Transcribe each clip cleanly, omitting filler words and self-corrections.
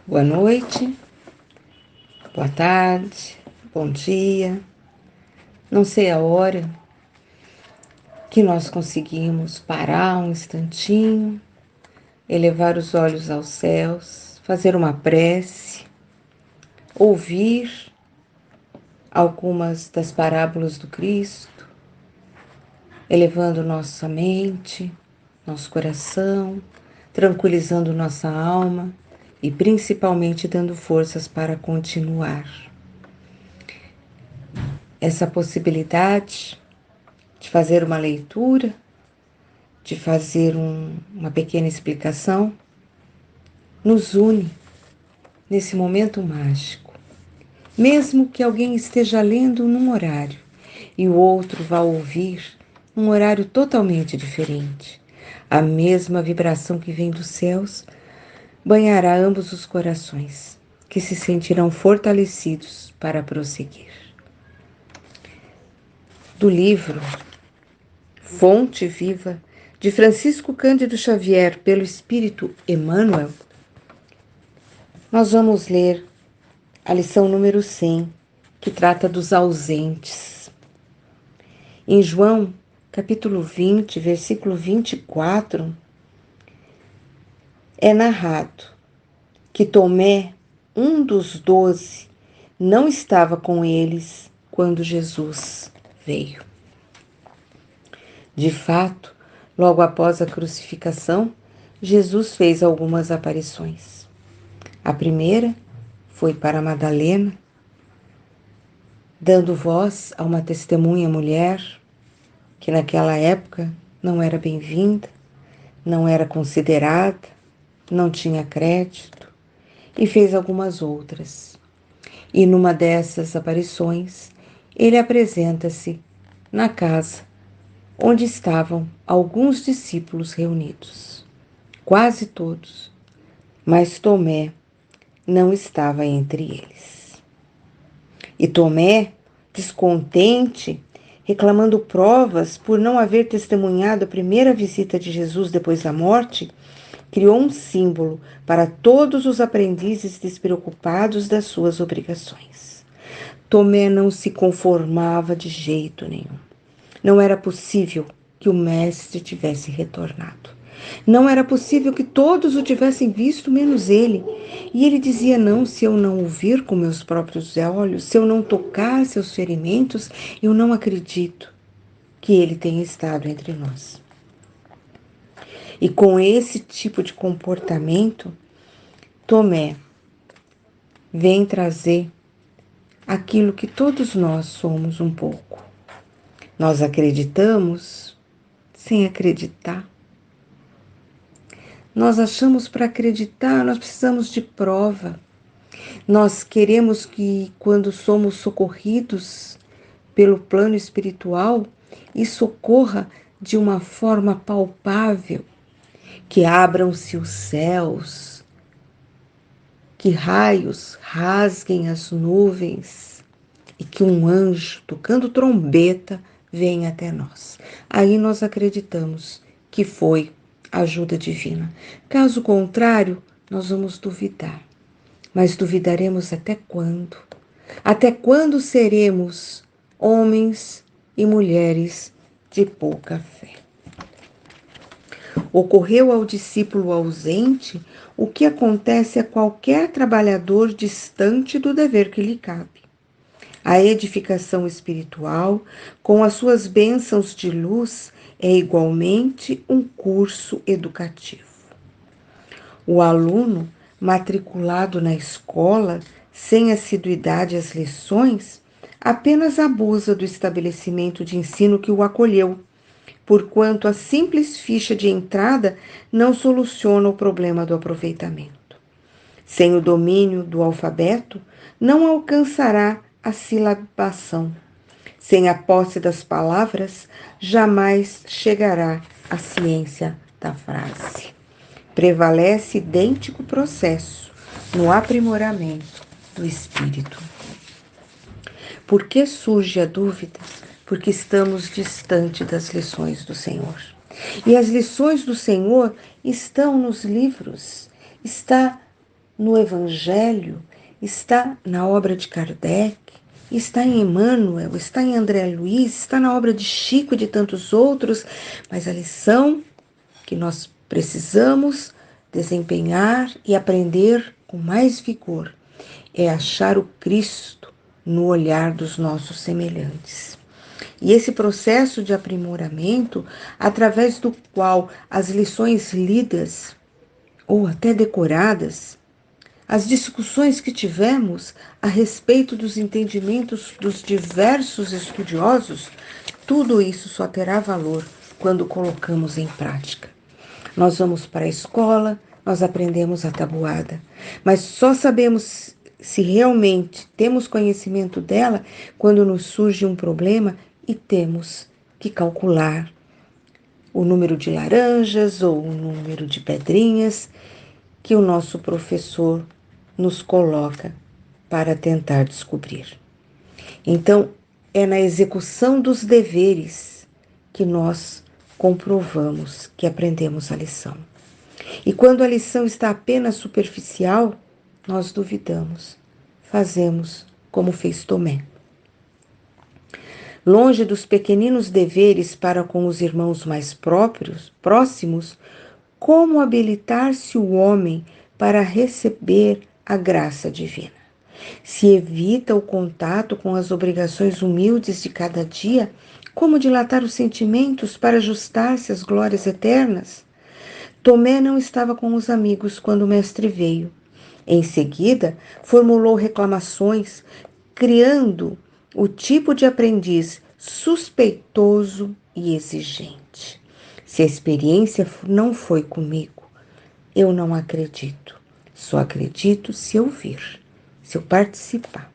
Boa noite, boa tarde, bom dia. Não sei a hora que nós conseguimos parar um instantinho, elevar os olhos aos céus, fazer uma prece, ouvir algumas das parábolas do Cristo, elevando nossa mente, nosso coração, tranquilizando nossa alma e principalmente dando forças para continuar. Essa possibilidade de fazer uma leitura, de fazer uma pequena explicação, nos une nesse momento mágico. Mesmo que alguém esteja lendo num horário e o outro vá ouvir num horário totalmente diferente, a mesma vibração que vem dos céus banhará ambos os corações, que se sentirão fortalecidos para prosseguir. Do livro Fonte Viva, de Francisco Cândido Xavier, pelo Espírito Emmanuel, nós vamos ler a lição número 100, que trata dos ausentes. Em João, capítulo 20, versículo 24, é narrado que Tomé, um dos 12, não estava com eles quando Jesus veio. De fato, logo após a crucificação, Jesus fez algumas aparições. A primeira foi para Madalena, dando voz a uma testemunha mulher que naquela época não era bem-vinda, não era considerada, não tinha crédito, e fez algumas outras. E numa dessas aparições, ele apresenta-se na casa onde estavam alguns discípulos reunidos, quase todos, mas Tomé não estava entre eles. E Tomé, descontente, reclamando provas por não haver testemunhado a primeira visita de Jesus depois da morte, criou um símbolo para todos os aprendizes despreocupados das suas obrigações. Tomé não se conformava de jeito nenhum. Não era possível que o mestre tivesse retornado. Não era possível que todos o tivessem visto, menos ele. E ele dizia: não, se eu não o vir com meus próprios olhos, se eu não tocar seus ferimentos, eu não acredito que ele tenha estado entre nós. E com esse tipo de comportamento, Tomé vem trazer aquilo que todos nós somos um pouco. Nós acreditamos sem acreditar. Nós achamos para acreditar, nós precisamos de prova. Nós queremos que quando somos socorridos pelo plano espiritual, isso ocorra de uma forma palpável, que abram-se os céus, que raios rasguem as nuvens e que um anjo tocando trombeta venha até nós. Aí nós acreditamos que foi ajuda divina. Caso contrário, nós vamos duvidar. Mas duvidaremos até quando? Até quando seremos homens e mulheres de pouca fé? Ocorreu ao discípulo ausente o que acontece a qualquer trabalhador distante do dever que lhe cabe. A edificação espiritual, com as suas bênçãos de luz, é igualmente um curso educativo. O aluno, matriculado na escola, sem assiduidade às lições, apenas abusa do estabelecimento de ensino que o acolheu, porquanto a simples ficha de entrada não soluciona o problema do aproveitamento. Sem o domínio do alfabeto, não alcançará a silabação. Sem a posse das palavras, jamais chegará à ciência da frase. Prevalece idêntico processo no aprimoramento do espírito. Por que surge a dúvida? Porque estamos distante das lições do Senhor. E as lições do Senhor estão nos livros, está no Evangelho, está na obra de Kardec, está em Emmanuel, está em André Luiz, está na obra de Chico e de tantos outros, mas a lição que nós precisamos desempenhar e aprender com mais vigor é achar o Cristo no olhar dos nossos semelhantes. E esse processo de aprimoramento, através do qual as lições lidas ou até decoradas, as discussões que tivemos a respeito dos entendimentos dos diversos estudiosos, tudo isso só terá valor quando colocamos em prática. Nós vamos para a escola, nós aprendemos a tabuada, mas só sabemos se realmente temos conhecimento dela quando nos surge um problema e temos que calcular o número de laranjas ou o número de pedrinhas que o nosso professor nos coloca para tentar descobrir. Então, é na execução dos deveres que nós comprovamos que aprendemos a lição. E quando a lição está apenas superficial, nós duvidamos, fazemos como fez Tomé. Longe dos pequeninos deveres para com os irmãos mais próximos, como habilitar-se o homem para receber a graça divina? Se evita o contato com as obrigações humildes de cada dia, como dilatar os sentimentos para ajustar-se às glórias eternas? Tomé não estava com os amigos quando o mestre veio. Em seguida, formulou reclamações, criando o tipo de aprendiz suspeitoso e exigente. Se a experiência não foi comigo, eu não acredito. Só acredito se eu vir, se eu participar.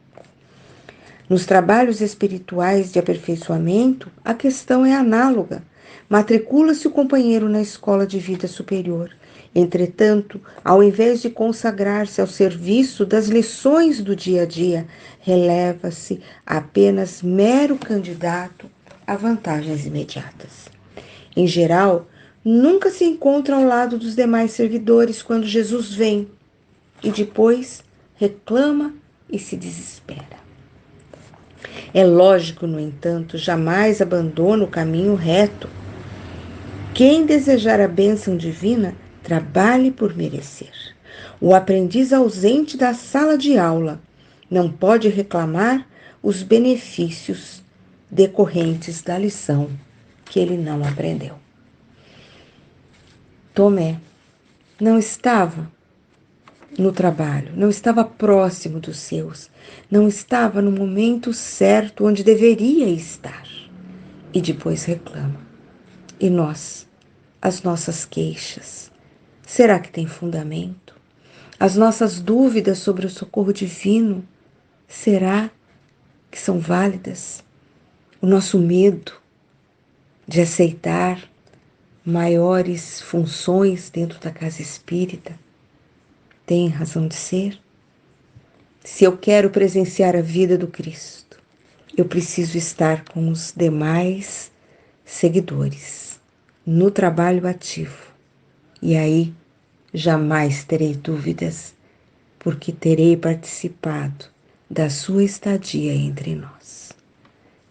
Nos trabalhos espirituais de aperfeiçoamento, a questão é análoga. Matricula-se o companheiro na escola de vida superior. Entretanto, ao invés de consagrar-se ao serviço das lições do dia a dia, releva-se apenas mero candidato a vantagens imediatas. Em geral, nunca se encontra ao lado dos demais servidores quando Jesus vem e depois reclama e se desespera. É lógico, no entanto, jamais abandona o caminho reto. Quem desejar a bênção divina, trabalhe por merecer. O aprendiz ausente da sala de aula não pode reclamar os benefícios decorrentes da lição que ele não aprendeu. Tomé não estava no trabalho, não estava próximo dos seus, não estava no momento certo onde deveria estar. E depois reclama. E nós, as nossas queixas, será que tem fundamento? As nossas dúvidas sobre o socorro divino, será que são válidas? O nosso medo de aceitar maiores funções dentro da casa espírita tem razão de ser? Se eu quero presenciar a vida do Cristo, eu preciso estar com os demais seguidores no trabalho ativo. E aí jamais terei dúvidas, porque terei participado da sua estadia entre nós.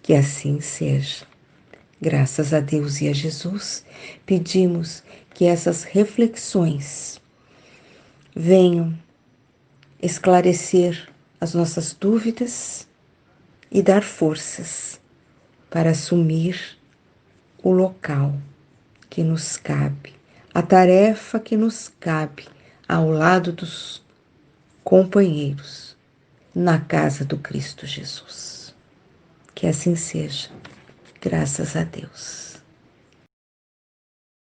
Que assim seja. Graças a Deus e a Jesus, pedimos que essas reflexões venham esclarecer as nossas dúvidas e dar forças para assumir o local que nos cabe, a tarefa que nos cabe ao lado dos companheiros na casa do Cristo Jesus. Que assim seja, graças a Deus.